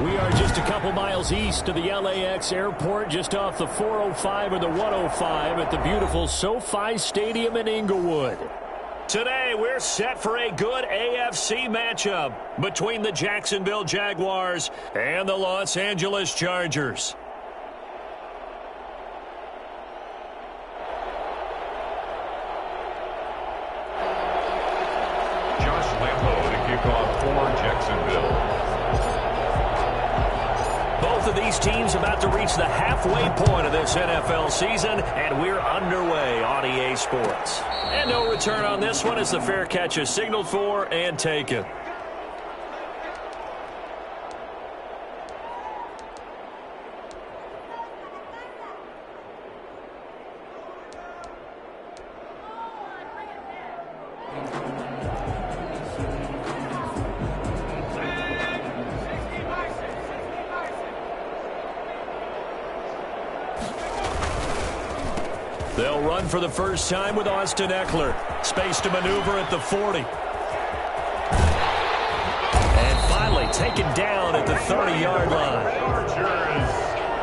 We are just a couple miles east of the LAX airport, just off the 405 or the 105 at the beautiful SoFi Stadium in Inglewood. Today, we're set for a good AFC matchup between the Jacksonville Jaguars and the Los Angeles Chargers. Both of these teams about to reach the halfway point of this NFL season, and we're underway on EA Sports. And no return on this one as the fair catch is signaled for and taken. They'll run for the first time with Austin Eckler. Space to maneuver at the 40. And finally taken down at the 30-yard line.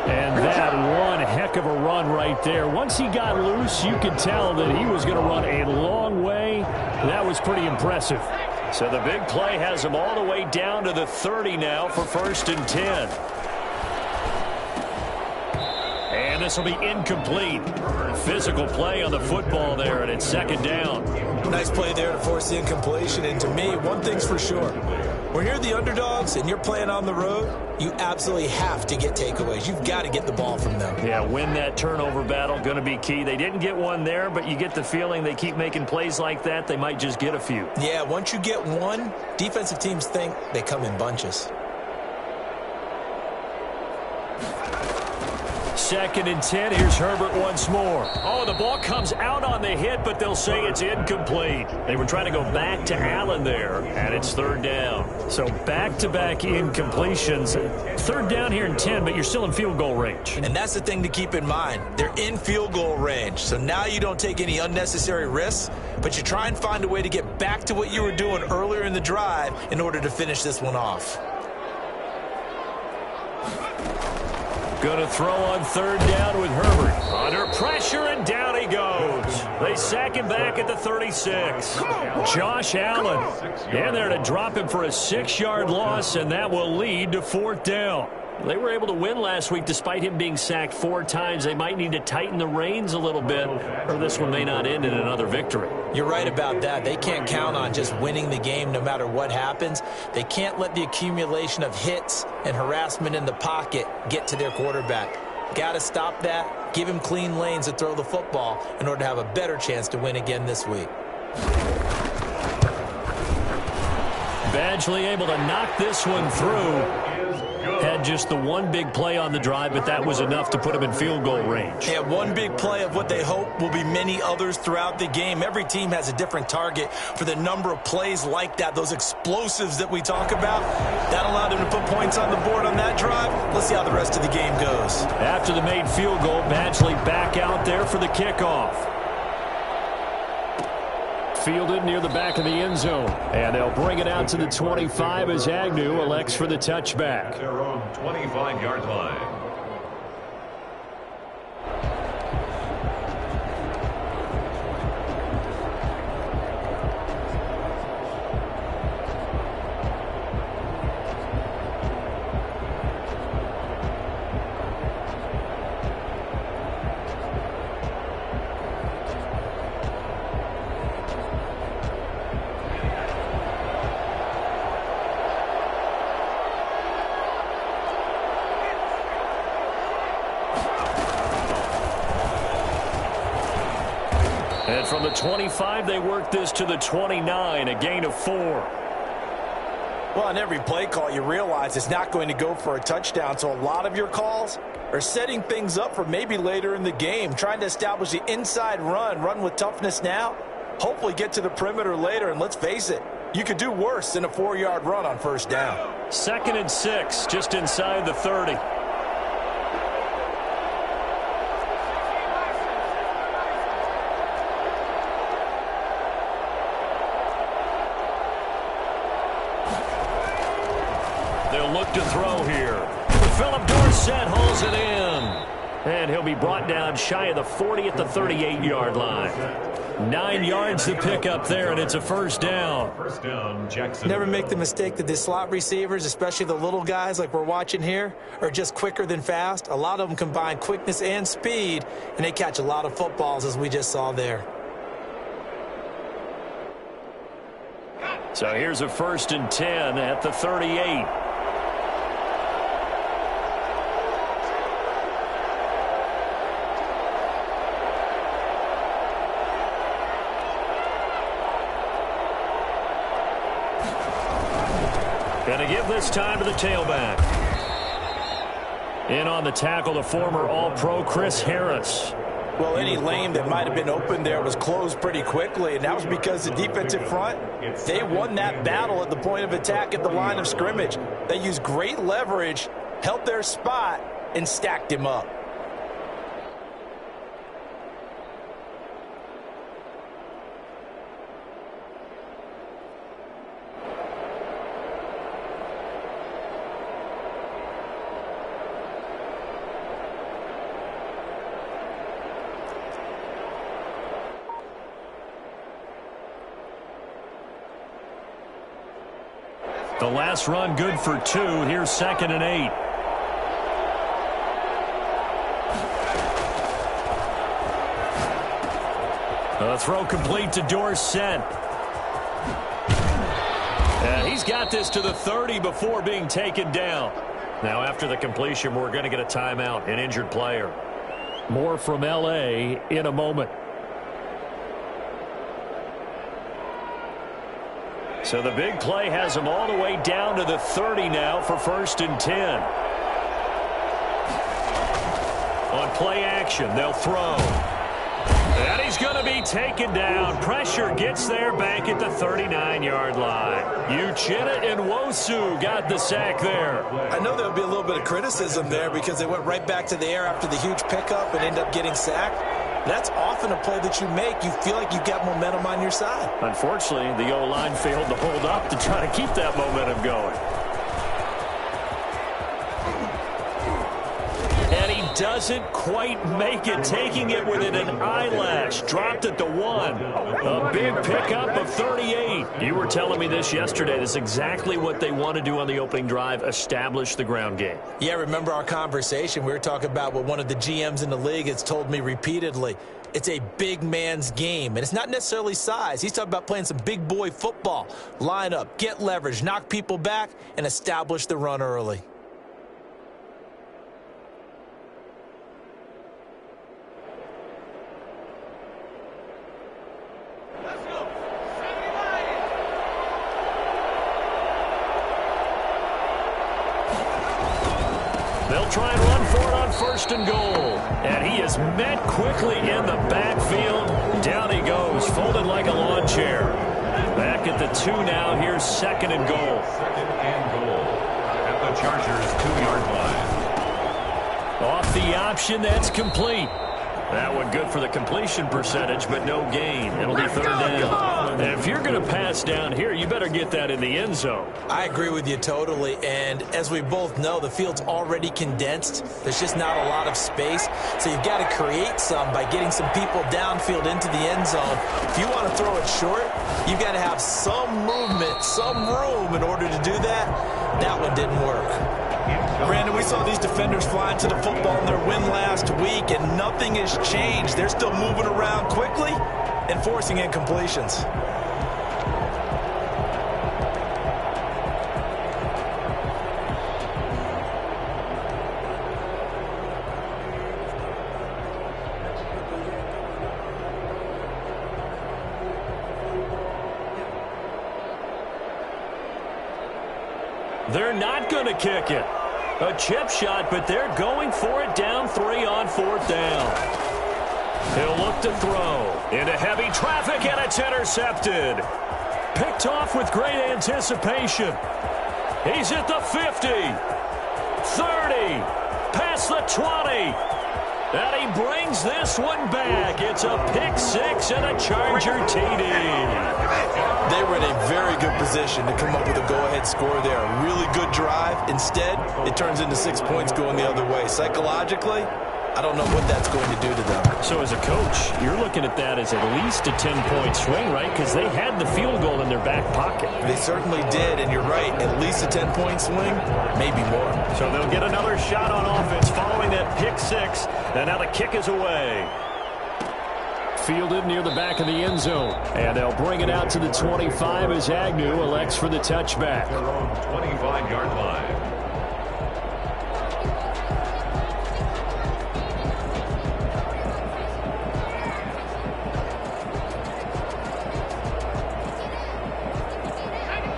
And that one heck of a run right there. Once he got loose, you could tell that he was going to run a long way. That was pretty impressive. So the big play has him all the way down to the 30 now for 1st and 10. And this will be incomplete. Physical play on the football there, and it's 2nd down. Nice play there to force the incompletion. And to me, one thing's for sure. When you're the underdogs and you're playing on the road, you absolutely have to get takeaways. You've got to get the ball from them. Yeah, win that turnover battle, going to be key. They didn't get one there, but you get the feeling they keep making plays like that, they might just get a few. Yeah, once you get one, defensive teams think they come in bunches. 2nd and 10. Here's Herbert once more. Oh, the ball comes out on the hit, but they'll say it's incomplete. They were trying to go back to Allen there, and it's 3rd down. So back-to-back incompletions. 3rd down here in 10, but you're still in field goal range. And that's the thing to keep in mind. They're in field goal range. So now you don't take any unnecessary risks, but you try and find a way to get back to what you were doing earlier in the drive in order to finish this one off. Going to throw on 3rd down with Herbert. Under pressure, and down he goes. They sack him back at the 36. Josh Allen in there to drop him for a 6-yard loss, and that will lead to 4th down. They were able to win last week despite him being sacked 4 times. They might need to tighten the reins a little bit, or this one may not end in another victory. You're right about that. They can't count on just winning the game no matter what happens. They can't let the accumulation of hits and harassment in the pocket get to their quarterback. Got to stop that, give him clean lanes to throw the football in order to have a better chance to win again this week. Badgley able to knock this one through. Had just the one big play on the drive, but that was enough to put him in field goal range. Yeah, one big play of what they hope will be many others throughout the game. Every team has a different target for the number of plays like that, those explosives that we talk about. That allowed them to put points on the board on that drive. Let's see how the rest of the game goes. After the made field goal, Badgley back out there for the kickoff. Fielded near the back of the end zone. And they'll bring it out to the 25 as Agnew elects for the touchback. Their own 25-yard line. And from the 25, they work this to the 29, a gain of 4. Well, on every play call, you realize it's not going to go for a touchdown, so a lot of your calls are setting things up for maybe later in the game, trying to establish the inside run with toughness now, hopefully get to the perimeter later, and let's face it, you could do worse than a 4-yard run on 1st down. 2nd and 6, just inside the 30. look to throw here. Philip Dorsett hauls it in. And he'll be brought down shy of the 40 at the 38-yard line. 9 yards to pick up there, and it's a first down. First down, Jackson. Never make the mistake that the slot receivers, especially the little guys like we're watching here, are just quicker than fast. A lot of them combine quickness and speed, and they catch a lot of footballs, as we just saw there. So here's a 1st and 10 at the 38. Going to give this time to the tailback. In on the tackle, the former All-Pro Chris Harris. Well, any lane that might have been open there was closed pretty quickly, and that was because the defensive front, they won that battle at the point of attack at the line of scrimmage. They used great leverage, held their spot, and stacked him up. The last run good for 2. Here's 2nd and 8. A throw complete to Dorsett. And he's got this to the 30 before being taken down. Now after the completion, we're going to get a timeout, an injured player. More from L.A. in a moment. So the big play has him all the way down to the 30 now for 1st and 10. On play action, they'll throw. And he's going to be taken down. Pressure gets there back at the 39-yard line. Uchenna and Nwosu got the sack there. I know there'll be a little bit of criticism there because they went right back to the air after the huge pickup and ended up getting sacked. That's often a play that you make. You feel like you've got momentum on your side. Unfortunately, the O-line failed to hold up to try to keep that momentum going. And he doesn't quite make it, taking it within an eyelash. Dropped at the 1. A big pickup of 38. You were telling me this yesterday. This is exactly what they want to do on the opening drive, establish the ground game. Yeah, remember our conversation? We were talking about what one of the GMs in the league has told me repeatedly. It's a big man's game, and it's not necessarily size. He's talking about playing some big boy football. Line up, get leverage, knock people back, and establish the run early. They'll try and run for it on 1st and goal. And he is met quickly in the backfield. Down he goes, folded like a lawn chair. Back at the 2 now. Here's 2nd and goal. 2nd and goal at the Chargers' 2-yard line. Off the option, that's complete. That one good for the completion percentage, but no gain. It'll be 3rd down. And if you're going to pass down here, you better get that in the end zone. I agree with you totally, and as we both know, the field's already condensed. There's just not a lot of space, so you've got to create some by getting some people downfield into the end zone. If you want to throw it short, you've got to have some movement, some room in order to do that. That one didn't work. Brandon, we saw these defenders flying to the football in their win last week, and nothing has changed. They're still moving around quickly and forcing incompletions. They're not going to kick it. A chip shot, but they're going for it down 3 on 4th down. He'll look to throw into heavy traffic, and it's intercepted. Picked off with great anticipation. He's at the 50, 30, past the 20. And he brings this one back. It's a pick six and a Charger TD. They were in a very good position to come up with a go-ahead score there. A really good drive. Instead, it turns into 6 points going the other way. Psychologically, I don't know what that's going to do to them. So as a coach, you're looking at that as at least a 10-point swing, right? Because they had the field goal in their back pocket. They certainly did, and you're right. At least a 10-point swing, maybe more. So they'll get another shot on offense following that pick six. And now the kick is away. Fielded near the back of the end zone. And they'll bring it out to the 25 as Agnew elects for the touchback. 25-yard line.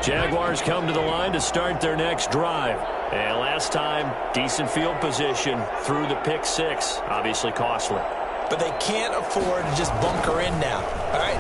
Jaguars come to the line to start their next drive. And last time, decent field position through the pick six. Obviously costly. But they can't afford to just bunker in now. All right,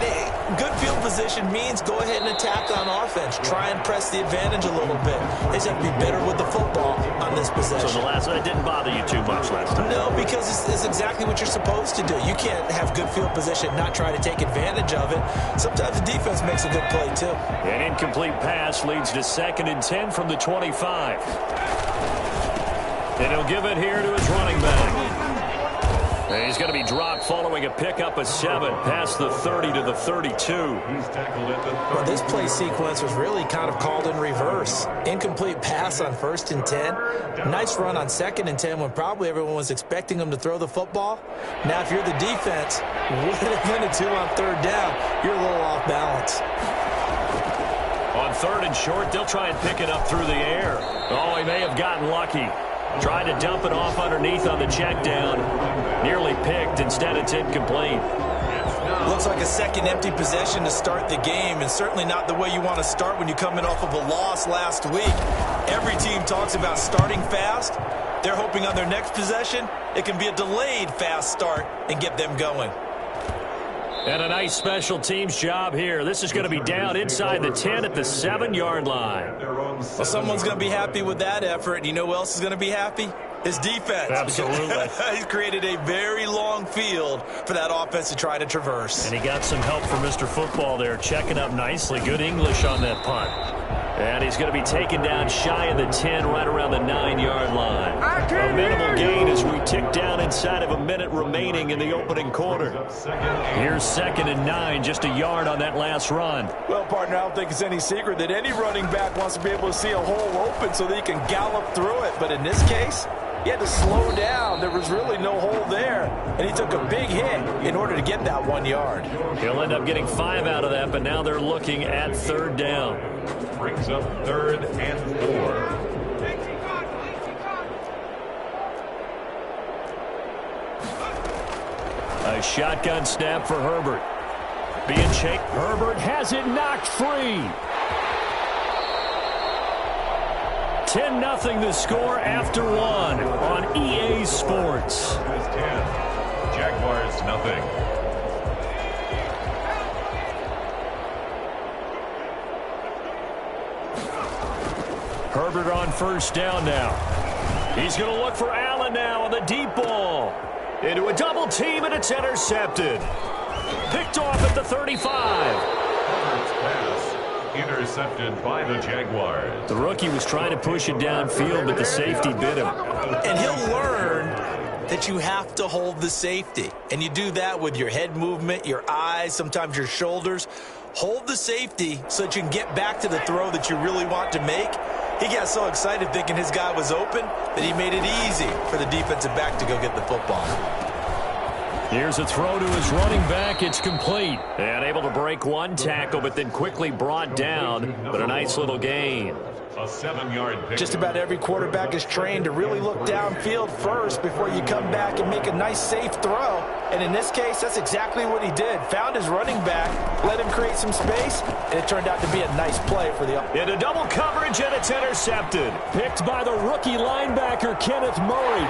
good field position means go ahead and attack on offense. Try and press the advantage a little bit. They just have to be better with the football on this possession. So the last one didn't bother you too much last time? No, because it's exactly what you're supposed to do. You can't have good field position, not try to take advantage of it. Sometimes the defense makes a good play, too. An incomplete pass leads to 2nd and 10 from the 25. And he'll give it here to his running back. And he's going to be dropped following a pickup of 7 past the 30 to the 32. He's tackled at the 30. Well, this play sequence was really kind of called in reverse. Incomplete pass on 1st and 10. Nice run on 2nd and 10 when probably everyone was expecting him to throw the football. Now, if you're the defense, would have been a 2 on 3rd down. You're a little off balance. On 3rd and short, they'll try and pick it up through the air. Oh, he may have gotten lucky. Tried to dump it off underneath on the check down. Nearly picked. Instead, it's incomplete. Looks like a second empty possession to start the game, and certainly not the way you want to start when you're coming off of a loss last week. Every team talks about starting fast. They're hoping on their next possession, it can be a delayed fast start and get them going. And a nice special teams job here. This is going to be down inside the 10 at the 7-yard line. Well, someone's going to be happy with that effort. And you know who else is going to be happy? His defense. Absolutely. He's created a very long field for that offense to try to traverse. And he got some help from Mr. Football there, checking up nicely. Good English on that punt. And he's going to be taken down shy of the 10, right around the 9-yard line. A minimal gain as we tick down inside of a minute remaining in the opening quarter. Here's 2nd and 9, just a yard on that last run. Well, partner, I don't think it's any secret that any running back wants to be able to see a hole open so that he can gallop through it. But in this case, he had to slow down. There was really no hole there, and he took a big hit in order to get that 1 yard. He'll end up getting 5 out of that, but now they're looking at 3rd down. Brings up 3rd and 4. A shotgun snap for Herbert. Being chased. Herbert has it knocked free. 10-0 the score after 1 on EA Sports. 10. Jaguars nothing. Herbert on 1st down now. He's going to look for Allen now on the deep ball. Into a double team, and it's intercepted. Picked off at the 35. Herbert's pass intercepted by the Jaguars. The rookie was trying to push it downfield, but the safety bit him. And he'll learn that you have to hold the safety. And you do that with your head movement, your eyes, sometimes your shoulders. Hold the safety so that you can get back to the throw that you really want to make. He got so excited thinking his guy was open that he made it easy for the defensive back to go get the football. Here's a throw to his running back. It's complete. And able to break 1 tackle, but then quickly brought down. But a nice little gain. A 7-yard pick. Just about every quarterback is trained to really look downfield first before you come back and make a nice, safe throw. And in this case, that's exactly what he did. Found his running back, let him create some space, and it turned out to be a nice play for the... Into double coverage, and it's intercepted. Picked by the rookie linebacker, Kenneth Murray.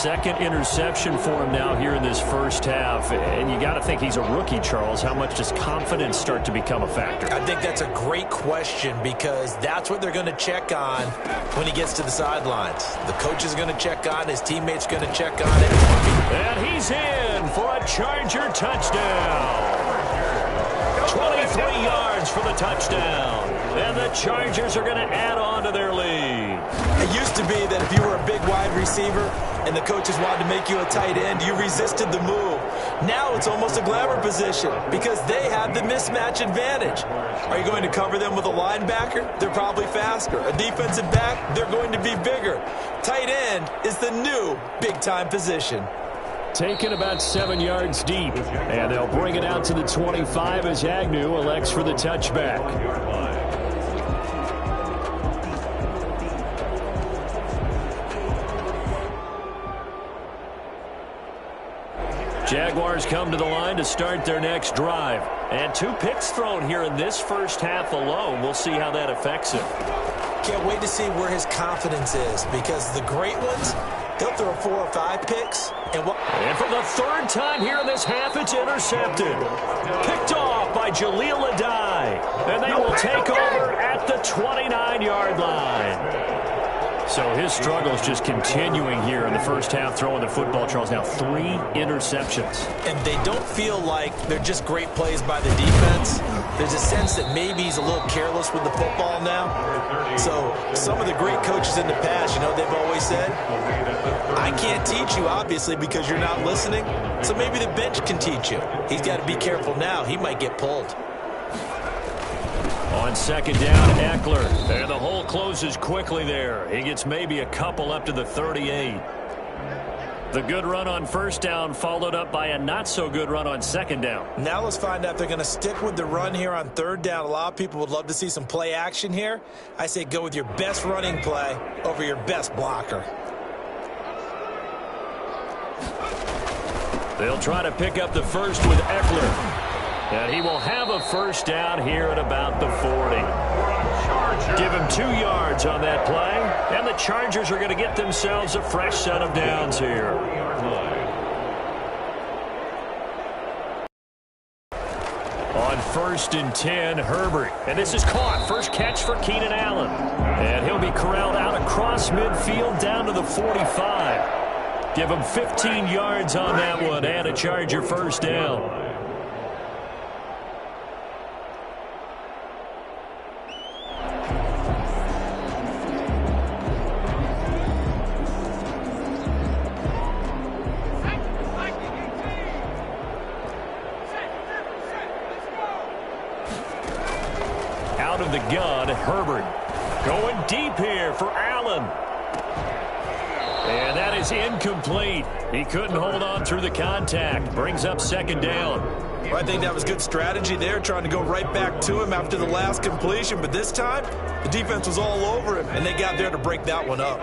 second interception for him now here in this first half. And you got to think he's a rookie, Charles. How much does confidence start to become a factor? I think that's a great question because that's what they're going to check on when he gets to the sidelines. The coach is going to check on, his teammates going to check on it. And he's in for a Charger touchdown. 23 yards for the touchdown. And the Chargers are going to add on to their lead. It used to be that if you were a big wide receiver and the coaches wanted to make you a tight end, you resisted the move. Now it's almost a glamour position because they have the mismatch advantage. Are you going to cover them with a linebacker? They're probably faster. A defensive back? They're going to be bigger. Tight end is the new big-time position. Taken about 7 yards deep. And they'll bring it out to the 25 as Agnew elects for the touchback. Jaguars come to the line to start their next drive. And 2 picks thrown here in this first half alone. We'll see how that affects him. Can't wait to see where his confidence is because the great ones, they'll throw 4 or 5 picks. And for the third time here in this half, it's intercepted. Picked off by Jaleel Adai. And they will take over at the 29-yard line. So his struggles just continuing here in the first half, throwing the football, Charles. Now 3 interceptions. And they don't feel like they're just great plays by the defense. There's a sense that maybe he's a little careless with the football now. So some of the great coaches in the past, you know, they've always said, I can't teach you, obviously, because you're not listening. So maybe the bench can teach you. He's got to be careful now. He might get pulled. On second down, Eckler. And the hole closes quickly there. He gets maybe a couple up to the 38. The good run on first down followed up by a not-so-good run on second down. Now let's find out if they're going to stick with the run here on third down. A lot of people would love to see some play action here. I say go with your best running play over your best blocker. They'll try to pick up the first with Eckler. And he will have a first down here at about the 40. Give him 2 yards on that play. And the Chargers are going to get themselves a fresh set of downs here. On 1st and 10, Herbert. And this is caught. First catch for Keenan Allen. And he'll be corralled out across midfield down to the 45. Give him 15 yards on that one and a Charger first down. Out of the gun, Herbert. Going deep here for Allen. And that is incomplete. He couldn't hold on through the contact. Brings up second down. Well, I think that was good strategy there, trying to go right back to him after the last completion. But this time, the defense was all over him, and they got there to break that one up.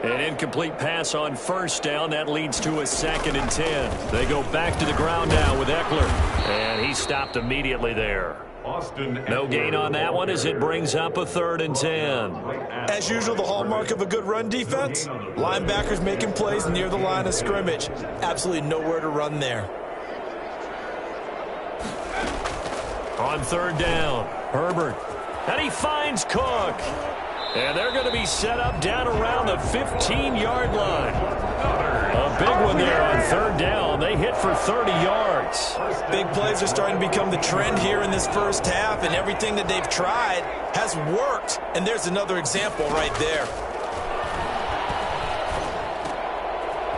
An incomplete pass on first down. That leads to a 2nd and 10. They go back to the ground now with Eckler. And he stopped immediately there. No gain on that one as it brings up a 3rd and 10. As usual, the hallmark of a good run defense, linebackers making plays near the line of scrimmage. Absolutely nowhere to run there. On 3rd down, Herbert. And he finds Cook. And they're going to be set up down around the 15-yard line. A big one there on 3rd down. They hit for 30 yards. Big plays are starting to become the trend here in this first half, and everything that they've tried has worked. And there's another example right there.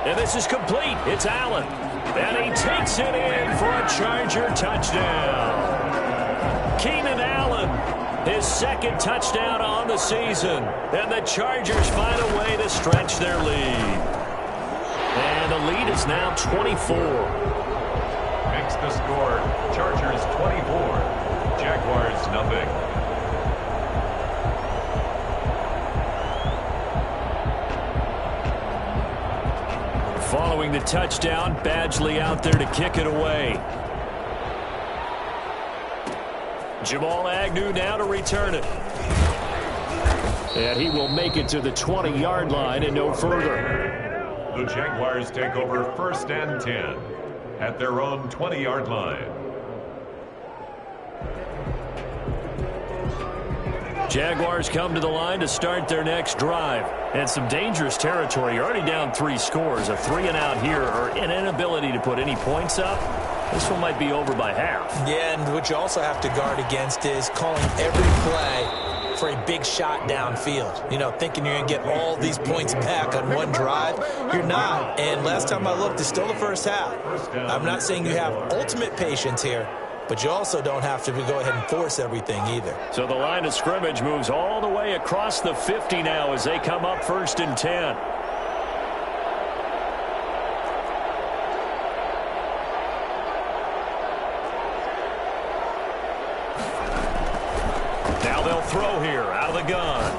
And this is complete. It's Allen. And he takes it in for a Charger touchdown. Keenan Allen, his 2nd touchdown on the season. And the Chargers find a way to stretch their lead. And the lead is now 24. Makes the score. Chargers 24. Jaguars nothing. Following the touchdown, Badgley out there to kick it away. Jamal Agnew now to return it. And he will make it to the 20-yard line and no further. The Jaguars take over 1st and 10 at their own 20-yard line. Jaguars come to the line to start their next drive. And some dangerous territory. You're already down 3 scores. A 3-and-out here or an inability to put any points up. This one might be over by half. Yeah, and what you also have to guard against is calling every play for a big shot downfield. You know, thinking you're going to get all these points back on one drive. You're not. And last time I looked, it's still the first half. I'm not saying you have ultimate patience here, but you also don't have to go ahead and force everything either. So the line of scrimmage moves all the way across the 50 now as they come up 1st and 10. Now they'll throw here out of the gun.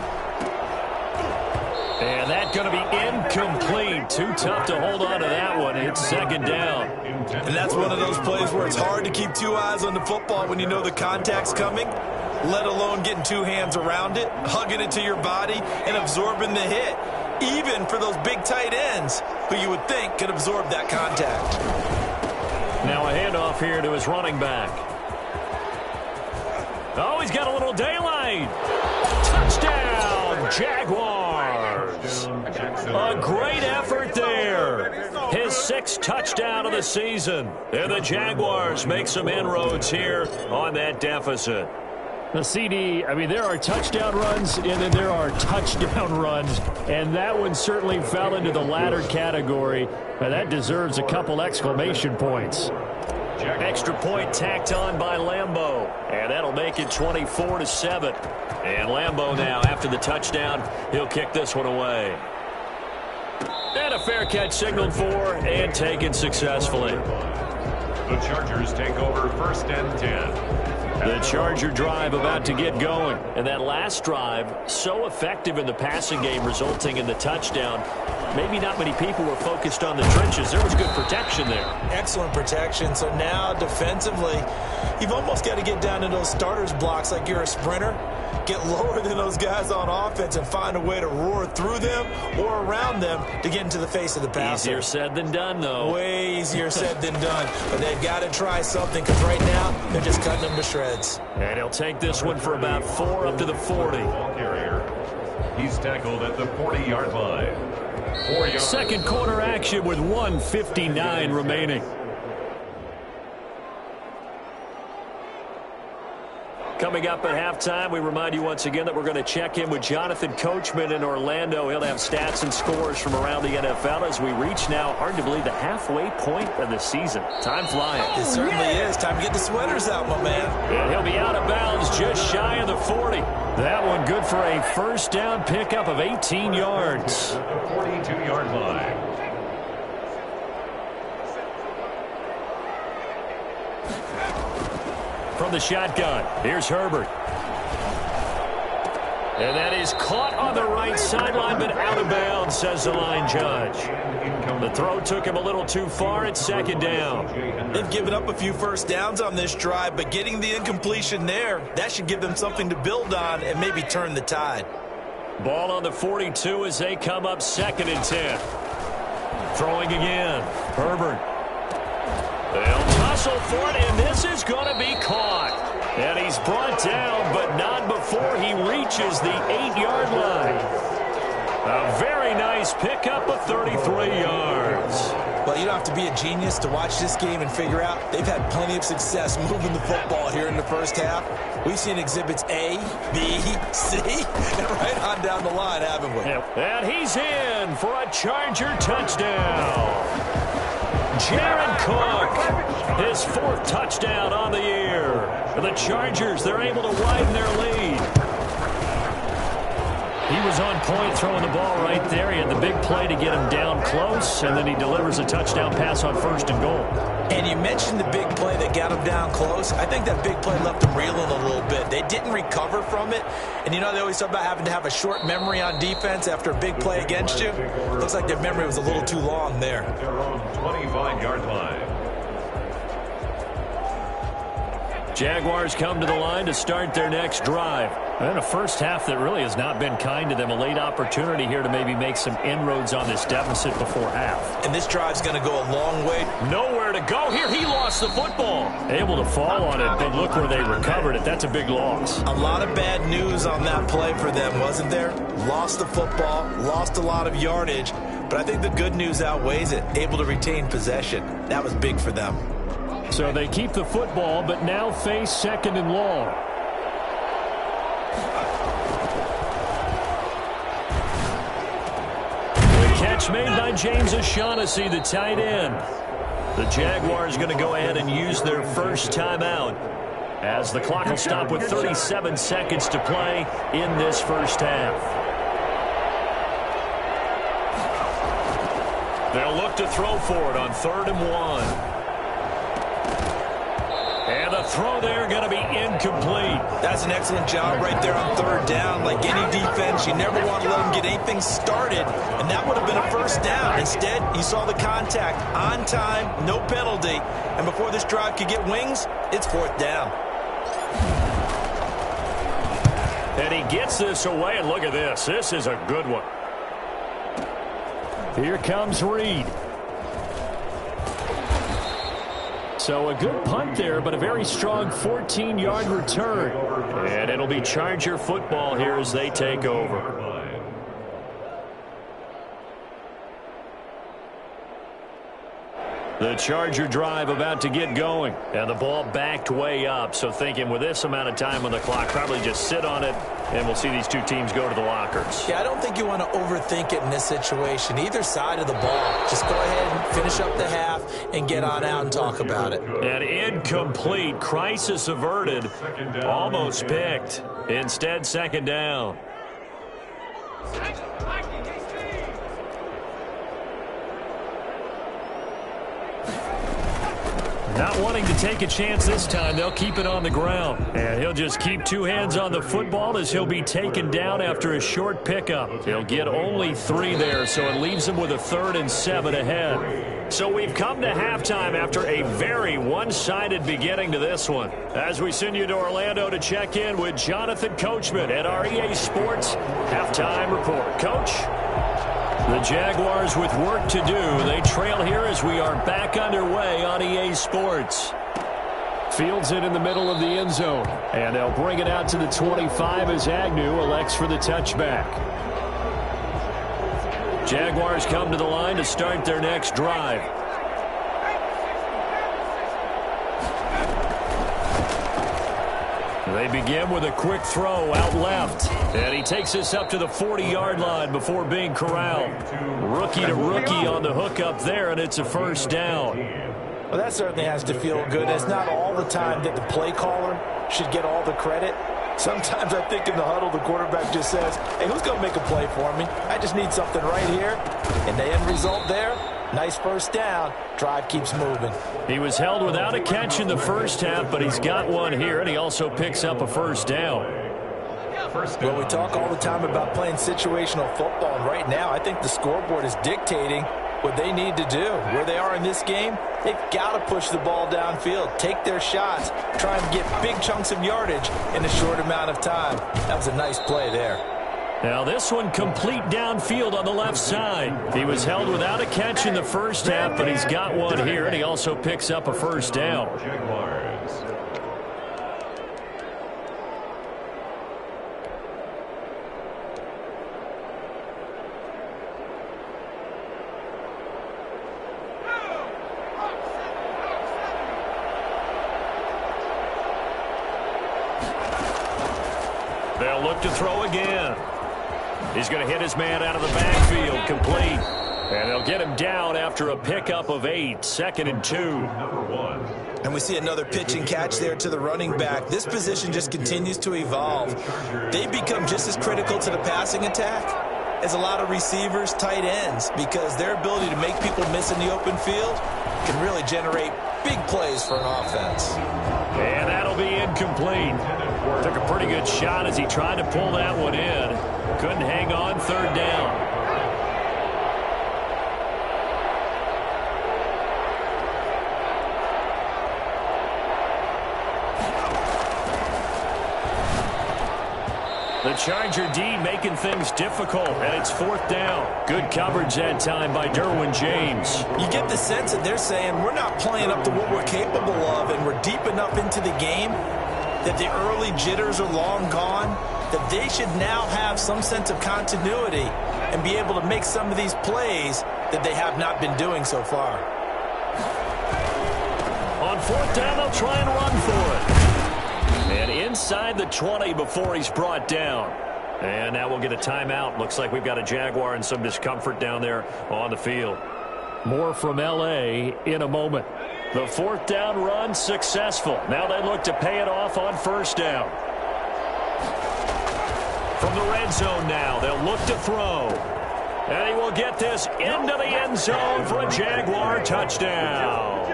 And that's going to be incomplete. Too tough to hold on to that one. It's 2nd down. And that's one of those plays where it's hard to keep 2 eyes on the football when you know the contact's coming, let alone getting 2 hands around it, hugging it to your body, and absorbing the hit, even for those big tight ends who you would think could absorb that contact. Now a handoff here to his running back. Oh, he's got a little daylight. Touchdown, Jaguars. A great effort there. His 6th touchdown of the season. And the Jaguars make some inroads here on that deficit. The CD, I mean, there are touchdown runs, and then there are touchdown runs. And that one certainly fell into the latter category. And that deserves a couple exclamation points. Extra point tacked on by Lambeau. And that'll make it 24-7. And Lambeau now, after the touchdown, he'll kick this one away. And a fair catch signaled for and taken successfully. The Chargers take over 1st and 10. The Charger drive about to get going. And that last drive, so effective in the passing game, resulting in the touchdown. Maybe not many people were focused on the trenches. There was good protection there. Excellent protection. So now defensively, you've almost got to get down to those starters blocks like you're a sprinter. Get lower than those guys on offense and find a way to roar through them or around them to get into the face of the passer. Easier said than done, though. Way easier said than done. But they've got to try something because right now they're just cutting them to shreds. And he'll take this one for about 4 up to the 40. Ball carrier. He's tackled at the 40-yard line. 4 yards. Second quarter action with 1:59 remaining. Coming up at halftime, we remind you once again that we're going to check in with Jonathan Coachman in Orlando. He'll have stats and scores from around the NFL as we reach now, hard to believe, the halfway point of the season. Time flying. It certainly is. Time to get the sweaters out, my man. And he'll be out of bounds just shy of the 40. That one good for a 1st down pickup of 18 yards. At the 42-yard line. From the shotgun, here's Herbert. And that is caught on the right sideline, but out of bounds, says the line judge. The throw took him a little too far at 2nd down. They've given up a few 1st downs on this drive, but getting the incompletion there, that should give them something to build on and maybe turn the tide. Ball on the 42 as they come up 2nd and 10. Throwing again, Herbert. They'll tussle for it, and this is going to be caught. And he's brought down, but not before he reaches the 8-yard line. A very nice pickup of 33 yards. Well, you don't have to be a genius to watch this game and figure out they've had plenty of success moving the football here in the first half. We've seen exhibits A, B, C, and right on down the line, haven't we? And he's in for a Charger touchdown. Jared Cook, his 4th touchdown on the year. The Chargers, they're able to widen their lead. He was on point throwing the ball right there. He had the big play to get him down close, and then he delivers a touchdown pass on 1st and goal. And you mentioned the big play that got him down close. I think that big play left him reeling a little bit. They didn't recover from it. And, you know, they always talk about having to have a short memory on defense after a big play against you. Looks like their memory was a little too long there. Their own 25-yard line. Jaguars come to the line to start their next drive. And a first half that really has not been kind to them. A late opportunity here to maybe make some inroads on this deficit before half. And this drive's going to go a long way. Nowhere to go here. He lost the football. Able to fall on it, but look where they recovered it. That's a big loss. A lot of bad news on that play for them, wasn't there? Lost the football, lost a lot of yardage. But I think the good news outweighs it. Able to retain possession. That was big for them. So they keep the football, but now face 2nd and long. The catch made by James O'Shaughnessy, the tight end. The Jaguars going to go ahead and use their first timeout as the clock will stop with 37 seconds to play in this first half. They'll look to throw for it on 3rd and 1. And the throw there going to be incomplete. That's an excellent job right there on 3rd down. Like any defense, you never want to let them get anything started, and that would have been a first down. Instead, you saw the contact on time, no penalty, and before this drive could get wings, it's 4th down. And he gets this away, and look at this. This is a good one. Here comes Reed. So a good punt there, but a very strong 14-yard return. And it'll be Charger football here as they take over. The Charger drive about to get going. And the ball backed way up. So thinking with this amount of time on the clock, probably just sit on it, and we'll see these two teams go to the lockers. Yeah, I don't think you want to overthink it in this situation. Either side of the ball. Just go ahead and finish up the half and get on out and talk about it. An incomplete. Crisis averted. Almost picked. Instead, 2nd down. Not wanting to take a chance this time, they'll keep it on the ground. And he'll just keep 2 hands on the football as he'll be taken down after a short pickup. He'll get only 3 there, so it leaves him with a 3rd and 7 ahead. So we've come to halftime after a very one-sided beginning to this one. As we send you to Orlando to check in with Jonathan Coachman at our EA Sports Halftime Report. Coach? The Jaguars with work to do. They trail here as we are back underway on EA Sports. Fields it in the middle of the end zone. And they'll bring it out to the 25 as Agnew elects for the touchback. Jaguars come to the line to start their next drive. They begin with a quick throw out left. And he takes this up to the 40-yard line before being corralled. Rookie to rookie on the hook up there, and it's a first down. Well, that certainly has to feel good. It's not all the time that the play caller should get all the credit. Sometimes I think in the huddle, the quarterback just says, hey, who's going to make a play for me? I just need something right here. And the end result there, nice first down. Drive keeps moving. He was held without a catch in the first half, but he's got one here, and he also picks up a first down. Well, we talk all the time about playing situational football, and right now I think the scoreboard is dictating what they need to do. Where they are in this game, they've got to push the ball downfield, take their shots, try and get big chunks of yardage in a short amount of time. That was a nice play there. Now this one complete downfield on the left side. He was held without a catch in the first half, but he's got one here, and he also picks up a first down. They'll look to throw again. He's going to hit his man out of the backfield, complete. And they'll get him down after a pickup of 8, 2nd and 2. And we see another pitch and catch there to the running back. This position just continues to evolve. They become just as critical to the passing attack as a lot of receivers, tight ends, because their ability to make people miss in the open field can really generate big plays for an offense. And that'll be incomplete. Took a pretty good shot as he tried to pull that one in. Couldn't hang on, 3rd down. The Charger D making things difficult, and it's 4th down. Good coverage that time by Derwin James. You get the sense that they're saying we're not playing up to what we're capable of, and we're deep enough into the game that the early jitters are long gone, that they should now have some sense of continuity and be able to make some of these plays that they have not been doing so far. On 4th down, they'll try and run for it. And inside the 20 before he's brought down. And now we'll get a timeout. Looks like we've got a Jaguar and some discomfort down there on the field. More from L.A. in a moment. The 4th down run successful. Now they look to pay it off on 1st down. From the red zone now, they'll look to throw. And he will get this into the end zone for a Jaguar touchdown.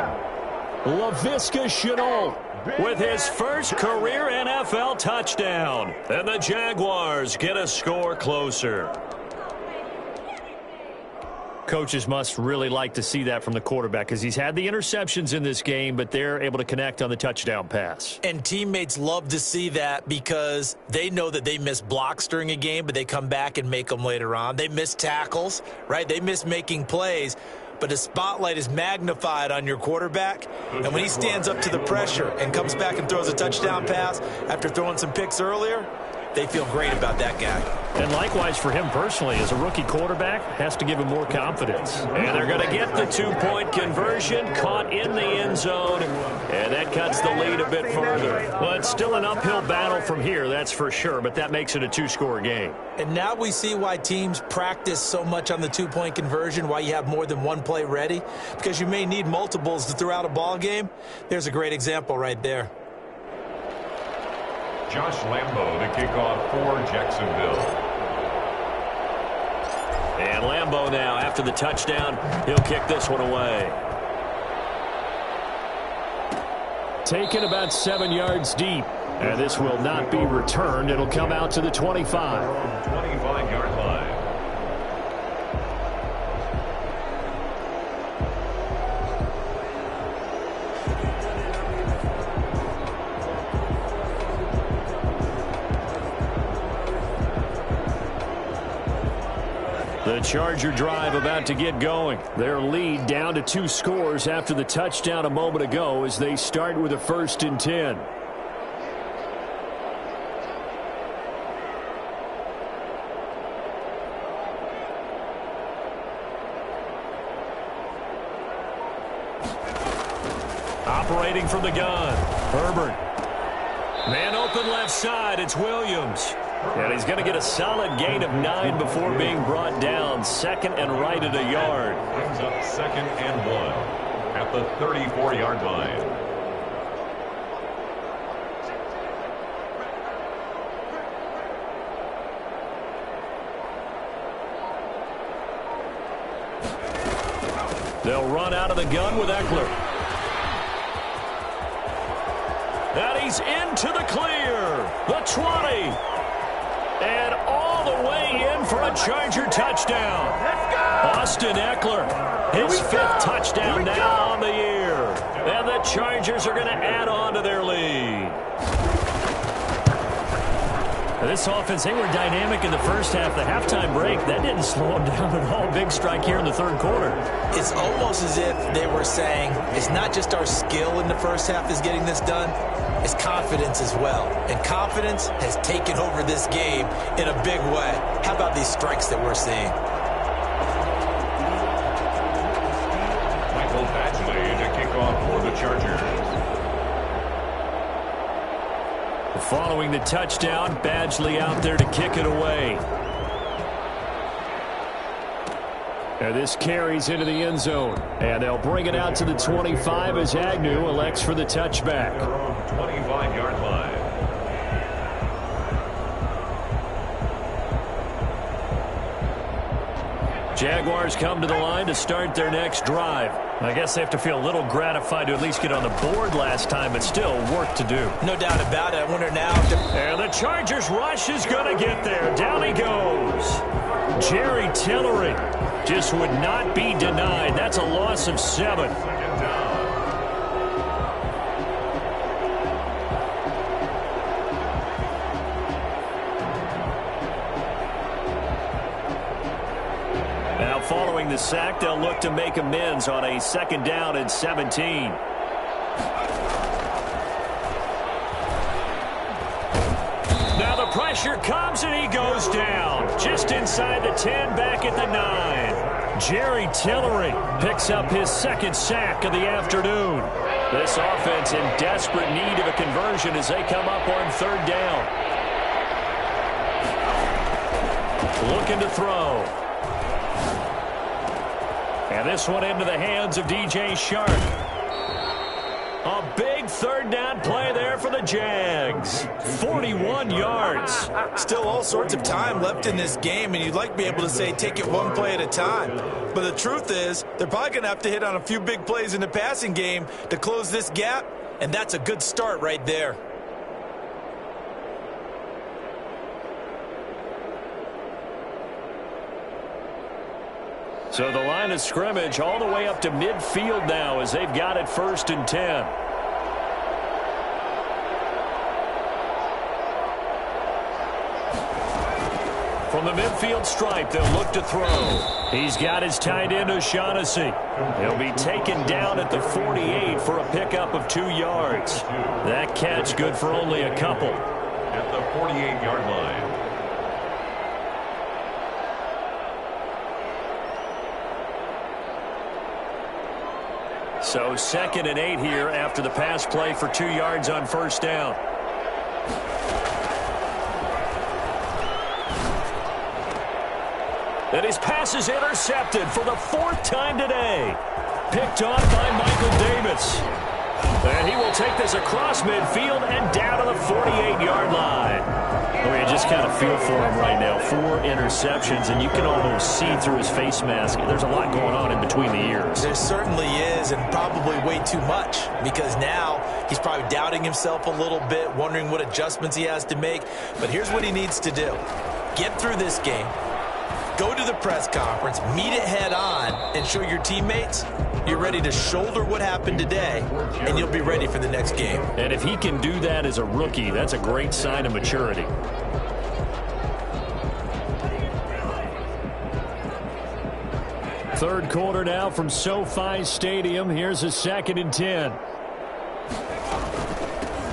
Laviska Shenault with his first career NFL touchdown. And the Jaguars get a score closer. Coaches must really like to see that from the quarterback because he's had the interceptions in this game, but they're able to connect on the touchdown pass. And teammates love to see that because they know that they miss blocks during a game, but they come back and make them later on. They miss tackles, right? They miss making plays. But the spotlight is magnified on your quarterback. And when he stands up to the pressure and comes back and throws a touchdown pass after throwing some picks earlier, they feel great about that guy. And likewise for him personally, as a rookie quarterback, has to give him more confidence. And they're going to get the 2-point conversion, caught in the end zone, and that cuts the lead a bit further. But still an uphill battle from here, that's for sure, but that makes it a 2-score game. And now we see why teams practice so much on the 2-point conversion, why you have more than one play ready, because you may need multiples to throw out a ball game. There's a great example right there. Josh Lambo to kick off for Jacksonville. And Lambo now, after the touchdown, he'll kick this one away. Taken about 7 yards deep. And this will not be returned. It'll come out to the 25. 25-yard line. The Charger drive about to get going. Their lead down to 2 scores after the touchdown a moment ago as they start with a 1st and 10. Operating from the gun, Herbert. Man open left side, it's Williams. And he's going to get a solid gain of 9 before being brought down. 2nd and right at a yard. Brings up 2nd and 1 at the 34-yard line. They'll run out of the gun with Eckler. And he's into the clear. The 20. And all the way in for a Charger touchdown. Austin Eckler, his 5th touchdown now on the year. And the Chargers are going to add on to their lead. This offense, they were dynamic in the first half. The halftime break, that didn't slow them down at all. Big strike here in the 3rd quarter. It's almost as if they were saying, it's not just our skill in the first half is getting this done, it's confidence as well. And confidence has taken over this game in a big way. How about these strikes that we're seeing? Michael Badgley to kick off for the Chargers. Following the touchdown, Badgley out there to kick it away. And this carries into the end zone. And they'll bring it out to the 25 as Agnew elects for the touchback. 25-yard line. Jaguars come to the line to start their next drive. I guess they have to feel a little gratified to at least get on the board last time, but still work to do. No doubt about it. I wonder now. And the Chargers rush is going to get there. Down he goes. Jerry Tillery just would not be denied. That's a loss of 7. following the sack, they'll look to make amends on a 2nd down and 17. Now the pressure comes, and he goes down. Just inside the 10, back at the 9. Jerry Tillery picks up his 2nd sack of the afternoon. This offense in desperate need of a conversion as they come up on 3rd down. Looking to throw. And this one into the hands of DJ Shark. A big 3rd down play there for the Jags. 41 yards. Still all sorts of time left in this game, and you'd like to be able to say take it one play at a time. But the truth is, they're probably going to have to hit on a few big plays in the passing game to close this gap, and that's a good start right there. So the line of scrimmage all the way up to midfield now as they've got it 1st and 10. From the midfield stripe, they'll look to throw. He's got his tight end, O'Shaughnessy. He'll be taken down at the 48 for a pickup of 2 yards. That catch good for only a couple. At the 48-yard line. So 2nd and 8 here after the pass play for 2 yards on 1st down. And his pass is intercepted for the 4th time today. Picked off by Michael Davis. And he will take this across midfield and down to the 48-yard line. Oh, you just kind of feel for him right now. 4 interceptions, and you can almost see through his face mask. There's a lot going on in between the ears. There certainly is, and probably way too much, because now he's probably doubting himself a little bit, wondering what adjustments he has to make. But here's what he needs to do. Get through this game. Go to the press conference, meet it head on, and show your teammates you're ready to shoulder what happened today, and you'll be ready for the next game. And if he can do that as a rookie, that's a great sign of maturity. Third quarter now from SoFi Stadium. Here's a 2nd and 10.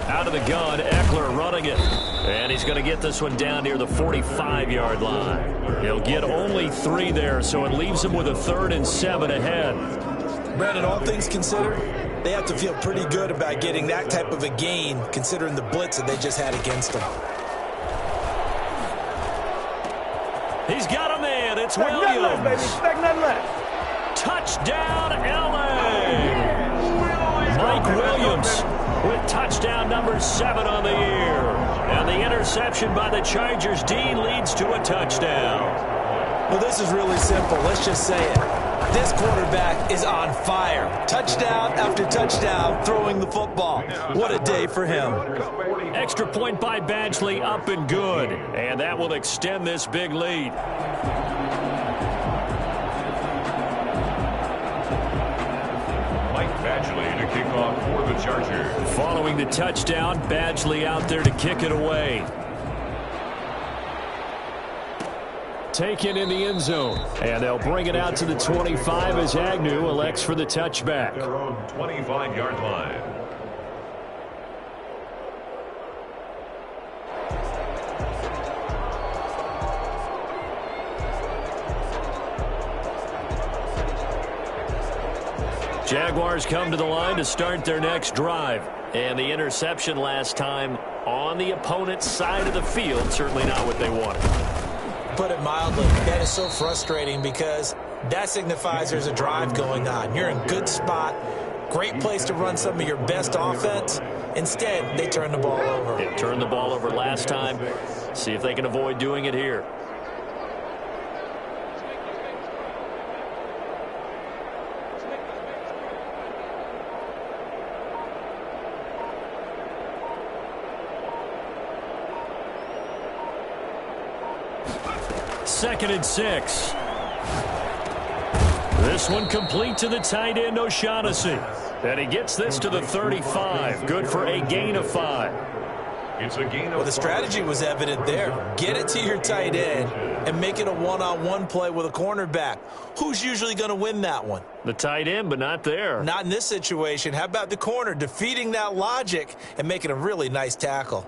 Out of the gun, Eckler running it. And he's going to get this one down near the 45-yard line. He'll get only 3 there, so it leaves him with a 3rd and 7 ahead. Brandon, all things considered, they have to feel pretty good about getting that type of a gain, considering the blitz that they just had against them. He's got a man. It's Williams. Expect nothing less. Touchdown, L.A. Mike Williams with touchdown number 7 on the year. And the interception by the Chargers D leads to a touchdown. Well, this is really simple. Let's just say it. This quarterback is on fire. Touchdown after touchdown throwing the football. What a day for him. Extra point by Badgley, up and good. And that will extend this big lead. Badgley to kick off for the Chargers. Following the touchdown, Badgley out there to kick it away. Taken in the end zone. And they'll bring it out to the 25 as Agnew elects for the touchback. Their own 25-yard line. Jaguars come to the line to start their next drive. And the interception last time on the opponent's side of the field, certainly not what they wanted. Put it mildly, that is so frustrating because that signifies there's a drive going on. You're in good spot, great place to run some of your best offense. Instead, they turn the ball over. They turned the ball over last time. See if they can avoid doing it here. Second and 6. This one complete to the tight end, O'Shaughnessy. And he gets this to the 35. Good for a gain of 5. It's a gain of Well, the strategy was evident there. Get it to your tight end and make it a one-on-one play with a cornerback. Who's usually going to win that one? The tight end, but not there. Not in this situation. How about the corner defeating that logic and making a really nice tackle?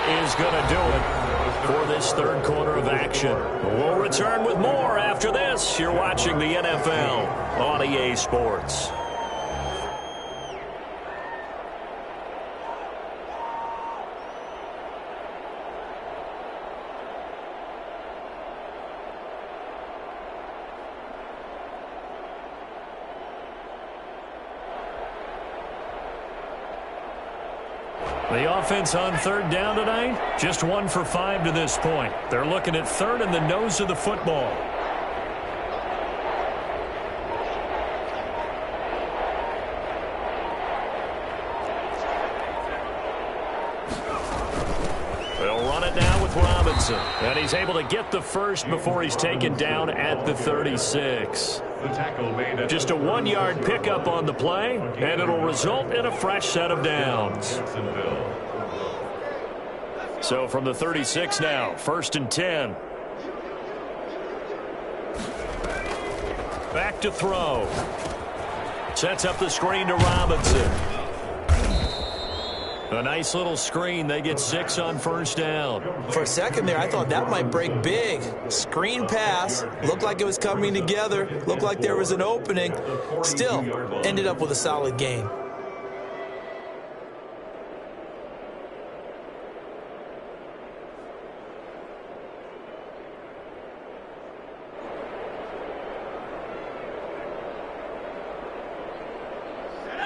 Is going to do it for this third quarter of action. We'll return with more after this. You're watching the NFL on EA Sports. The offense on third down tonight, just 1 for 5 to this point. They're looking at third and the nose of the football. They'll run it now with Robinson. And he's able to get the first before he's taken down at the 36. the tackle made at Just a 1-yard pickup on the play, and it'll result in a fresh set of downs. So from the 36 now, 1st and 10. Back to throw. Sets up the screen to Robinson. A nice little screen. They get 6 on 1st down. For a second there, I thought that might break big. Screen pass. Looked like it was coming together. Looked like there was an opening. Still, ended up with a solid gain.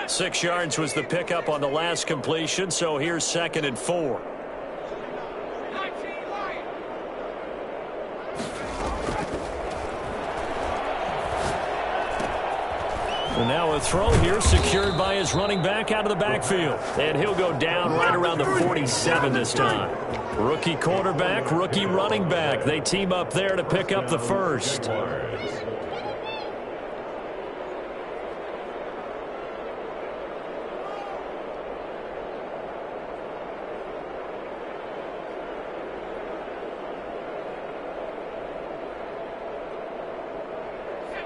Six yards was the pickup on the last completion, so here's 2nd and 4. And now a throw here secured by his running back out of the backfield. And he'll go down right around the 47 this time. Rookie quarterback, rookie running back. They team up there to pick up the first.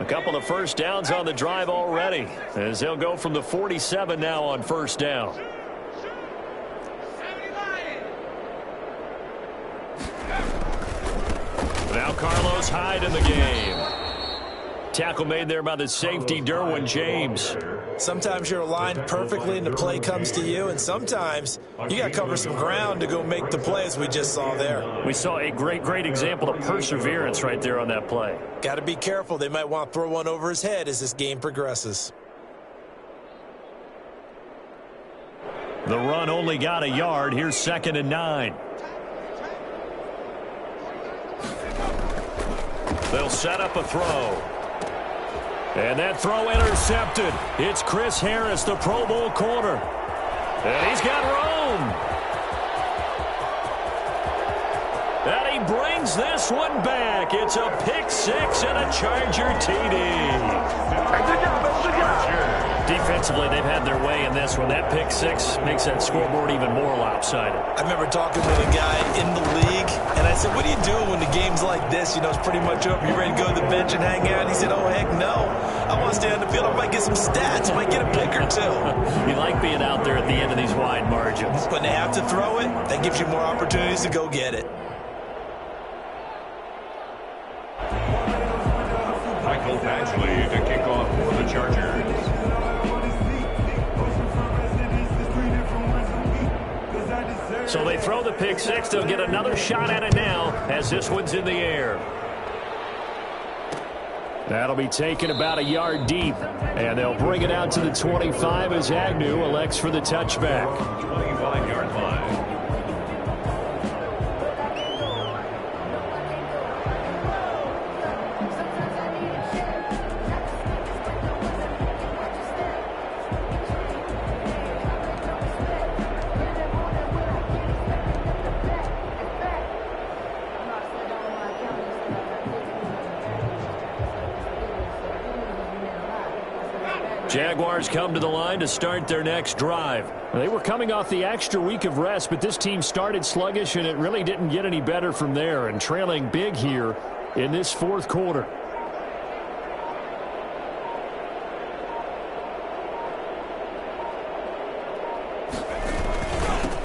A couple of first downs on the drive already, as they'll go from the 47 now on 1st down. Now Carlos Hyde in the game. Tackle made there by the safety, Derwin James. Sometimes you're aligned perfectly and the play comes to you, and sometimes you got to cover some ground to go make the play, as we just saw there. We saw a great example of perseverance right there on that play. Got to be careful. They might want to throw one over his head as this game progresses. The run only got a yard. Here's 2nd and 9. They'll set up a throw. And that throw intercepted. It's Chris Harris, the Pro Bowl corner. And he's got room. And he brings this one back. It's a pick 6 and a Charger TD. Good job. Defensively, they've had their way in this one. That pick 6 makes that scoreboard even more lopsided. I remember talking with a guy in the league, and I said, what do you do when the game's like this? You know, it's pretty much over. You ready to go to the bench and hang out? He said, oh, heck no. I want to stay on the field. I might get some stats. I might get a pick or two. You like being out there at the end of these wide margins. When they have to throw it, that gives you more opportunities to go get it. Michael Badgley to kick off for the Chargers. So they throw the pick 6. They'll get another shot at it now as this one's in the air. That'll be taken about a yard deep. And they'll bring it out to the 25 as Agnew elects for the touchback. 25-yard line. Jaguars come to the line to start their next drive. They were coming off the extra week of rest, but this team started sluggish, and it really didn't get any better from there, and trailing big here in this fourth quarter.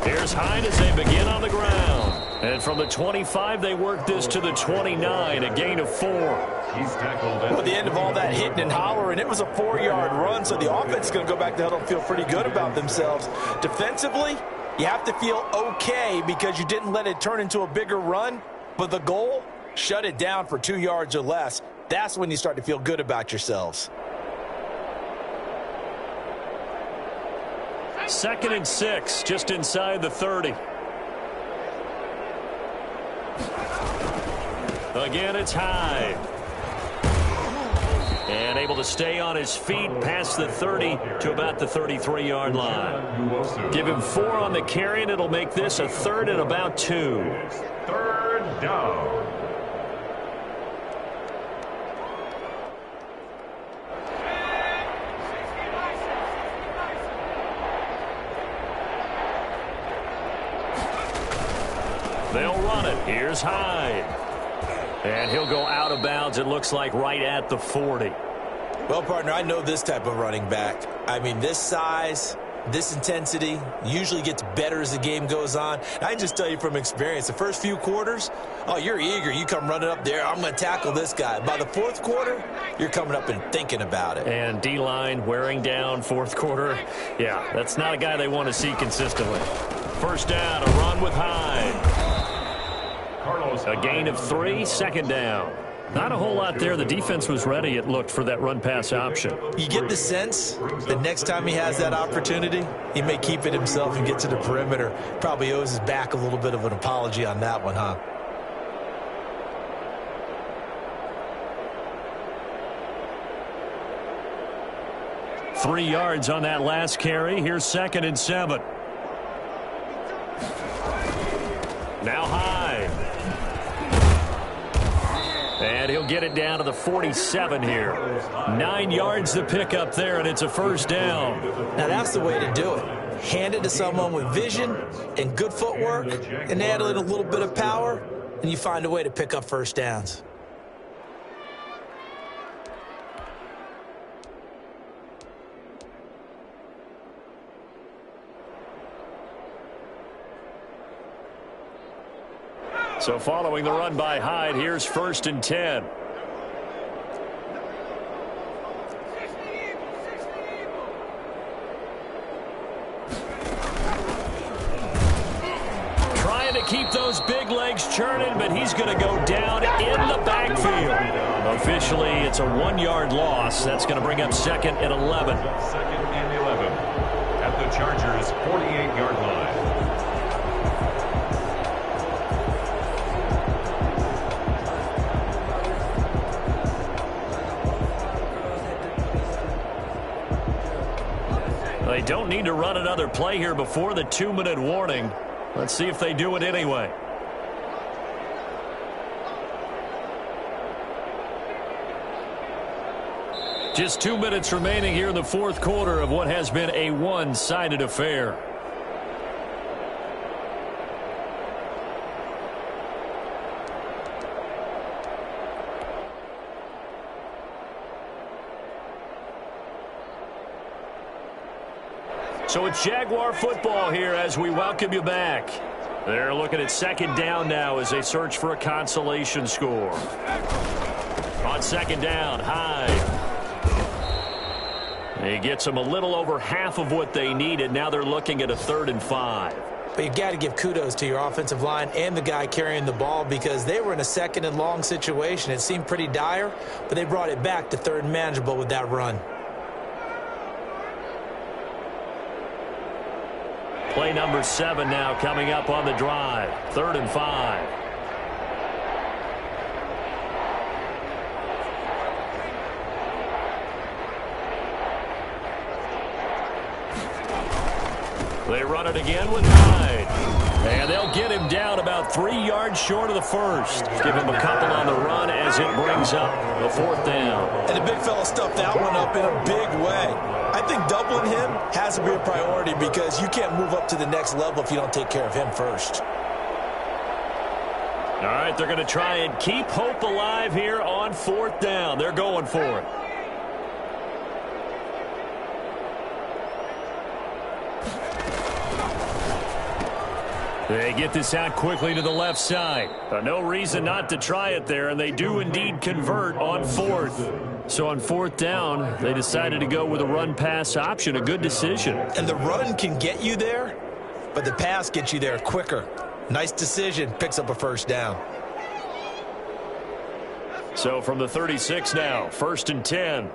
Here's Hyde as they begin on the ground. And from the 25, they work this to the 29, a gain of 4. He's tackled At the end of all that hitting and hollering, it was a 4-yard run, so the offense is going to go back to huddle and feel pretty good about themselves. Defensively, you have to feel okay because you didn't let it turn into a bigger run, but the goal, shut it down for 2 yards or less. That's when you start to feel good about yourselves. 2nd and 6, just inside the 30. Again, it's Hyde. And able to stay on his feet past the 30 to about the 33-yard line. Give him 4 on the carry, and it'll make this a 3rd and about 2. 3rd down. They'll run it. Here's Hyde. And he'll go out of bounds, it looks like, right at the 40. Well, partner, I know this type of running back. I mean, this size, this intensity usually gets better as the game goes on. I can just tell you from experience, the first few quarters, oh, you're eager. You come running up there, I'm going to tackle this guy. By the 4th quarter, you're coming up and thinking about it. And D-line wearing down 4th quarter. Yeah, that's not a guy they want to see consistently. 1st down, a run with Hyde. A gain of 3, 2nd down. Not a whole lot there. The defense was ready, it looked, for that run-pass option. You get the sense that next time he has that opportunity, he may keep it himself and get to the perimeter. Probably owes his back a little bit of an apology on that one, huh? Three yards on that last carry. Here's 2nd and 7. Now Hyde. And he'll get it down to the 47 here. 9 yards to pick up there, and it's a 1st down. Now that's the way to do it. Hand it to someone with vision and good footwork, and add in a little bit of power, and you find a way to pick up 1st downs. So following the run by Hyde, here's 1st and 10. Trying to keep those big legs churning, but he's going to go down in the backfield. Officially, it's a 1-yard loss. That's going to bring up 2nd and 11. 2nd and 11 at the Chargers' 48-yard line. They don't need to run another play here before the 2-minute warning. Let's see if they do it anyway. Just 2 minutes remaining here in the 4th quarter of what has been a one-sided affair. So it's Jaguar football here as we welcome you back. They're looking at 2nd down now as they search for a consolation score. On 2nd down, Hyde. He gets them a little over half of what they needed. Now they're looking at a 3rd and 5. But you've got to give kudos to your offensive line and the guy carrying the ball because they were in a 2nd and long situation. It seemed pretty dire, but they brought it back to 3rd and manageable with that run. Play number 7 now coming up on the drive. 3rd and 5. They run it again with Hyde. And they'll get him down about 3 yards short of the first. Give him a couple on the run as it brings up the 4th down. And the big fella stuffed that one up in a big way. I think doubling him has to be a priority because you can't move up to the next level if you don't take care of him first. All right, they're going to try and keep hope alive here on 4th down. They're going for it. They get this out quickly to the left side. No reason not to try it there, and they do indeed convert on 4th. So on 4th down, they decided to go with a run-pass option, a good decision. And the run can get you there, but the pass gets you there quicker. Nice decision, picks up a 1st down. So from the 36 now, 1st and 10.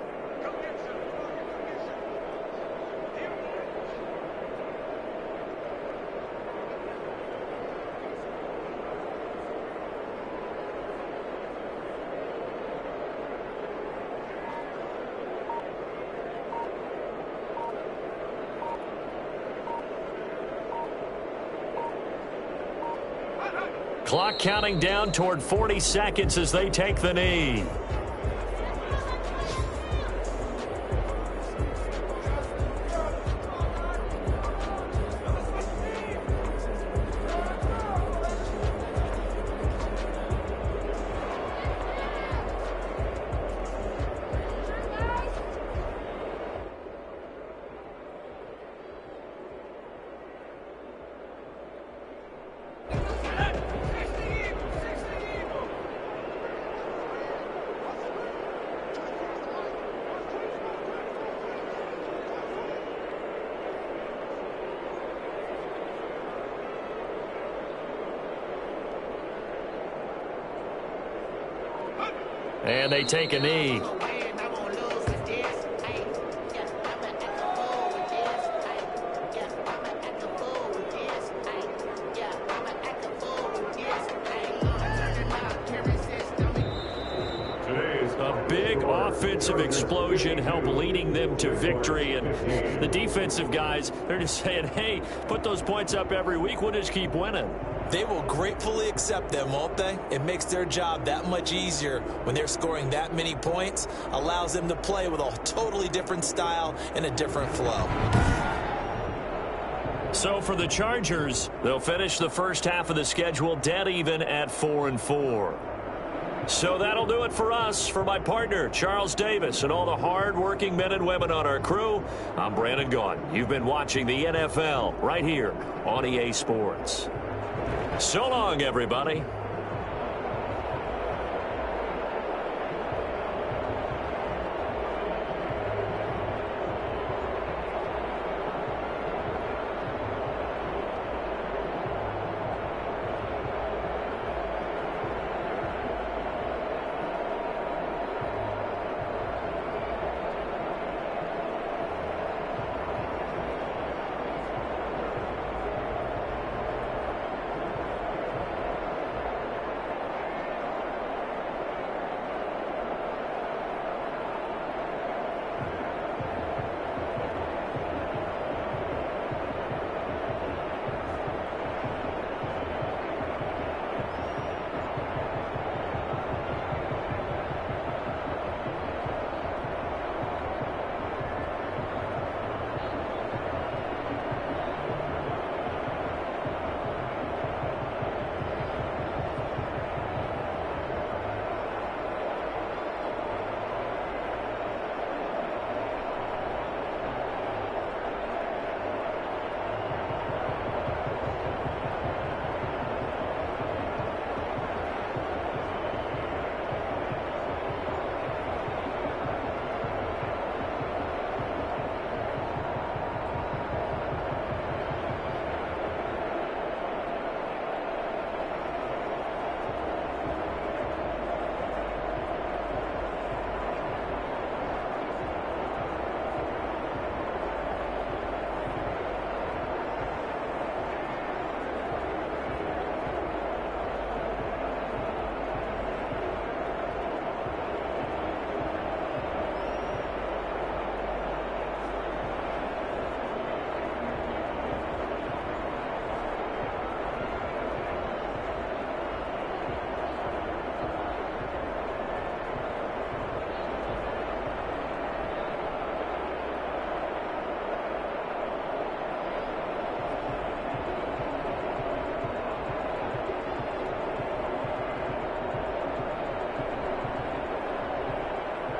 Clock counting down toward 40 seconds as they take the knee. And they take a knee. A big offensive explosion helped leading them to victory. And the defensive guys, they're just saying, hey, put those points up every week. We'll just keep winning. They will gratefully accept them, won't they? It makes their job that much easier when they're scoring that many points. Allows them to play with a totally different style and a different flow. So for the Chargers, they'll finish the first half of the schedule dead even at 4-4. So that'll do it for us. For my partner, Charles Davis, and all the hard-working men and women on our crew, I'm Brandon Gaudin. You've been watching the NFL right here on EA Sports. So long, everybody.